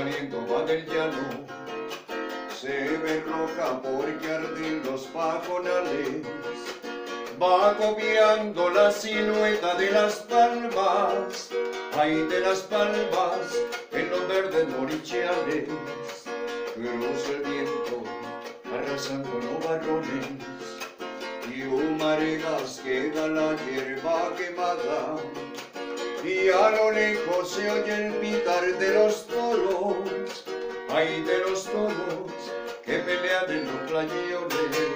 saliendo va del llano, se ve roja porque arden los pajonales, va copiando la silueta de las palmas, ay de las palmas, en los verdes morichales, cruza el viento arrasando los barrones, y humaredas queda la hierba quemada, y a lo lejos se oye el pitar de los toros, ay de los toros que pelean en los playones.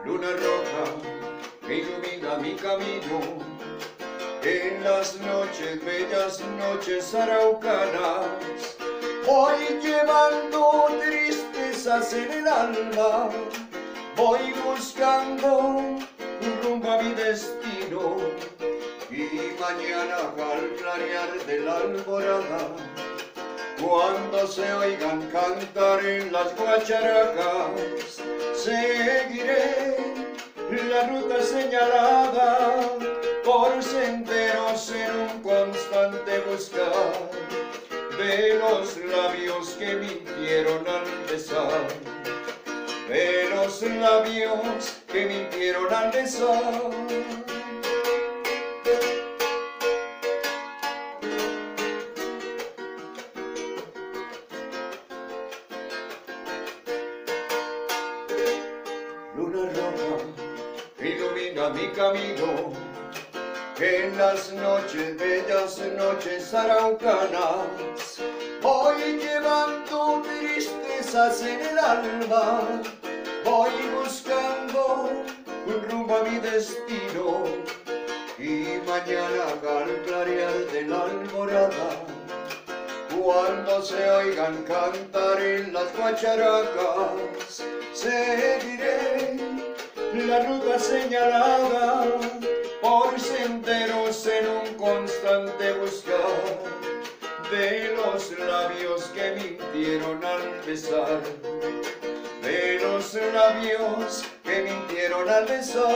Luna roja que ilumina mi camino, en las noches, bellas noches araucanas, voy llevando tristezas en el alma, voy buscando un rumbo a mi destino, y mañana al clarear de la alborada, cuando se oigan cantar en las guacharacas, seguiré la ruta señalada por senderos en un constante buscar de los labios que mintieron al besar, de los labios que mintieron al besar. Luna roja que ilumina mi camino, en las noches, bellas noches araucanas, voy llevando tristezas en el alma, voy buscando un rumbo a mi destino, y mañana al clarear de la alborada, cuando se oigan cantar en las guacharacas, seguiré la ruta señalada por senderos en un constante buscar de los labios que mintieron al besar, de los labios que mintieron al besar.